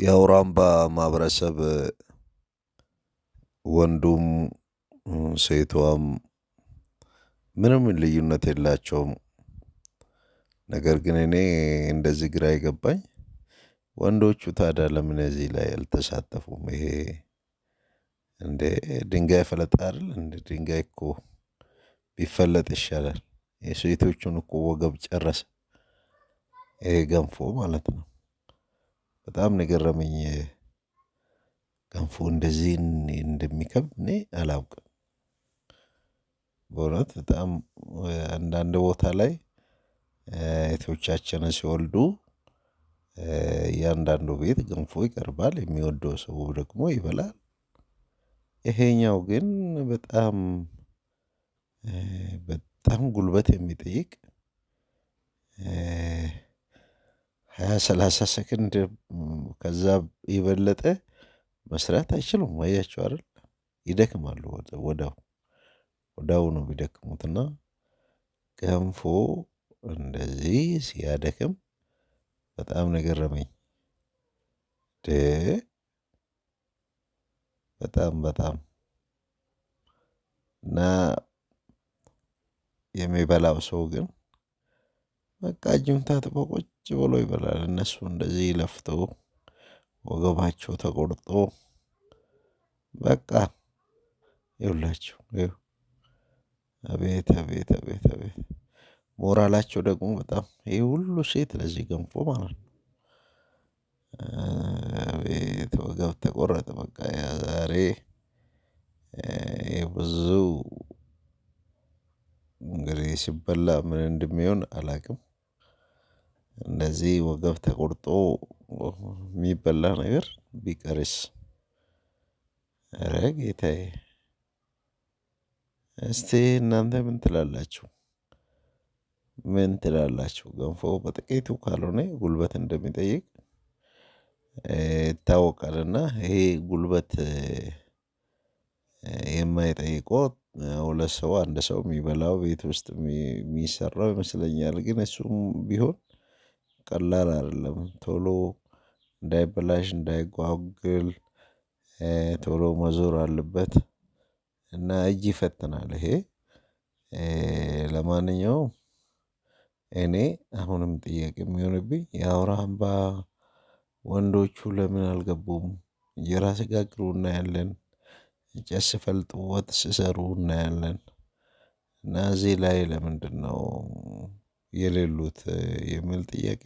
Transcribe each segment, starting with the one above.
የአውራምባ ማህበረሰብ ወንዱም ሴቷም ምንም ልዩነት የላቸውም። ነገር ግን እኔ እንደዚህ ግራ የገባኝ ወንዶቹ ታዲያ ለምን እዚህ ላይ አልተሳተፉም? ይሄ እንደ ድንጋይ ፈለጥ አይደል? እንደ ድንጋይ እኮ ቢፈለጥ ይሻላል። የሴቶቹን እኮ ወገብ ጨረሰ። ይሄ ገንፎ ማለት ነው። በጣም ነው የገረመኝ። ገንፎ እንደዚህ እንደሚከብድ እኔ አላውቅም። በእውነት በጣም አንዳንድ ቦታ ላይ እህቶቻችንን ሲወልዱ እያንዳንዱ ቤት ገንፎ ይቀርባል። የሚወደው ሰው ደግሞ ይበላል። ይሄኛው ግን በጣም በጣም ጉልበት የሚጠይቅ 20-30 ሰከንድ ከዛ የበለጠ መስራት አይችሉም። አያችሁ አይደል? ይደክማሉ። ወዳው ነው የሚደክሙትና ገንፎ እንደዚህ ሲያደክም በጣም ነው የገረመኝ። በጣም እና የሚበላው ሰው ግን በቃ እጁን ታጥቦ ቁጭ ብሎ ይበላል። እነሱ እንደዚህ ለፍተው ወገባቸው ተቆርጦ በቃ ይኸውላችሁ ይኸው አቤት አቤት አቤት አቤት ሞራላቸው ደግሞ በጣም ይሄ ሁሉ ሴት ለዚህ ገንፎ ማለት ነው። አቤት ወገብ ተቆረጠ በቃ ያ ዛሬ ብዙ እንግዲህ ሲበላ ምን እንደሚሆን አላውቅም። እንደዚህ ወገብ ተቆርጦ የሚበላ ነገር ቢቀርስ? ኧረ ጌታዬ! እስቲ እናንተ ምን ትላላችሁ? ምን ትላላችሁ? ገንፎ በጥቂቱ ካልሆነ ጉልበት እንደሚጠይቅ ይታወቃልና ይሄ ጉልበት የማይጠይቀው ሁለት ሰው አንድ ሰው የሚበላው ቤት ውስጥ የሚሰራው ይመስለኛል። ግን እሱም ቢሆን ቀላል አይደለም። ቶሎ እንዳይበላሽ እንዳይጓጉል ቶሎ መዞር አለበት እና እጅ ይፈትናል። ይሄ ለማንኛውም እኔ አሁንም ጥያቄ የሚሆንብኝ የአውራምባ ወንዶቹ ለምን አልገቡም? እንጀራ ሲጋግሩ እናያለን። እንጨት ሲፈልጡ ወጥ ሲሰሩ እናያለን። እና እዚህ ላይ ለምንድነው የሌሉት የሚል ጥያቄ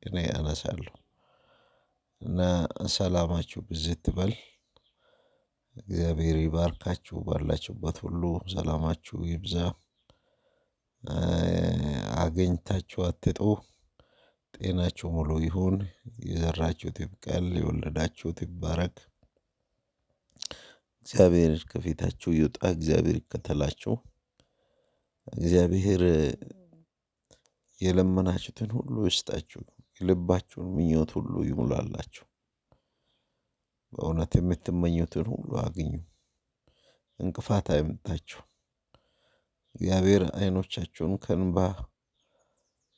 እኔ አነሳለሁ። እና ሰላማችሁ ብዝት ይበል። እግዚአብሔር ይባርካችሁ። ባላችሁበት ሁሉ ሰላማችሁ ይብዛ። አግኝታችሁ አትጡ። ጤናችሁ ሙሉ ይሁን። የዘራችሁት ይብቀል፣ የወለዳችሁት ይባረክ። እግዚአብሔር ከፊታችሁ ይውጣ። እግዚአብሔር ይከተላችሁ። እግዚአብሔር የለመናችሁትን ሁሉ ይስጣችሁ። የልባችሁን ምኞት ሁሉ ይሙላላችሁ። በእውነት የምትመኙትን ሁሉ አግኙ። እንቅፋት አይምታችሁ። እግዚአብሔር ዓይኖቻችሁን ከእንባ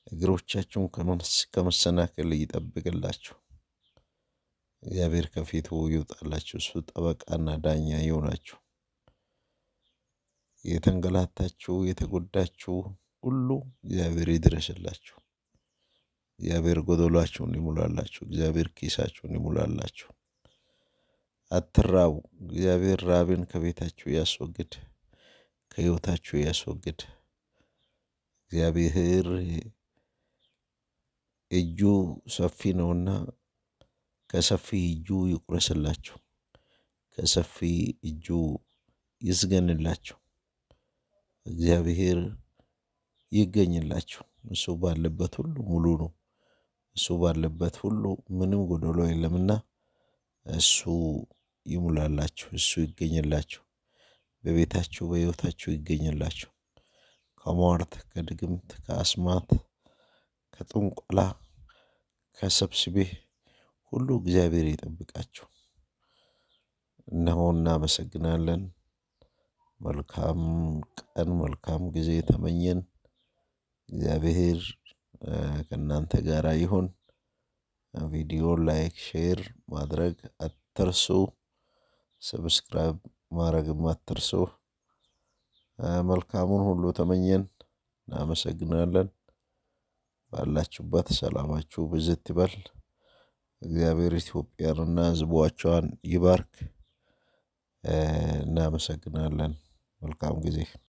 እግሮቻችሁን ከመሰናክል ይጠብቅላችሁ። እግዚአብሔር ከፊቱ ይውጣላችሁ። እሱ ጠበቃና ዳኛ ይሆናችሁ። የተንገላታችሁ የተጎዳችሁ ሁሉ እግዚአብሔር ይድረስላችሁ። እግዚአብሔር ጎደሏችሁን ይሙላላችሁ። እግዚአብሔር ኪሳችሁን ይሙላላችሁ። አትራቡ። እግዚአብሔር ራብን ከቤታችሁ ያስወግድ፣ ከሕይወታችሁ ያስወግድ። እግዚአብሔር እጁ ሰፊ ነውና ከሰፊ እጁ ይቁረስላችሁ፣ ከሰፊ እጁ ይስገንላችሁ። እግዚአብሔር ይገኝላችሁ። እሱ ባለበት ሁሉ ሙሉ ነው። እሱ ባለበት ሁሉ ምንም ጎደሎ የለምና እሱ ይሙላላችሁ፣ እሱ ይገኝላችሁ። በቤታችሁ በሕይወታችሁ ይገኝላችሁ። ከሟርት ከድግምት ከአስማት ከጥንቆላ ከሰብስቤ ሁሉ እግዚአብሔር ይጠብቃችሁ። እነሆ እናመሰግናለን። መልካም ቀን መልካም ጊዜ ተመኘን። እግዚአብሔር ከእናንተ ጋር ይሁን። ቪዲዮ ላይክ፣ ሼር ማድረግ አትርሱ። ሰብስክራይብ ማድረግም አትርሱ። መልካሙን ሁሉ ተመኘን። እናመሰግናለን። ባላችሁበት ሰላማችሁ ብዝት ይበል። እግዚአብሔር ኢትዮጵያንና ሕዝቦቿን ይባርክ። እናመሰግናለን። መልካም ጊዜ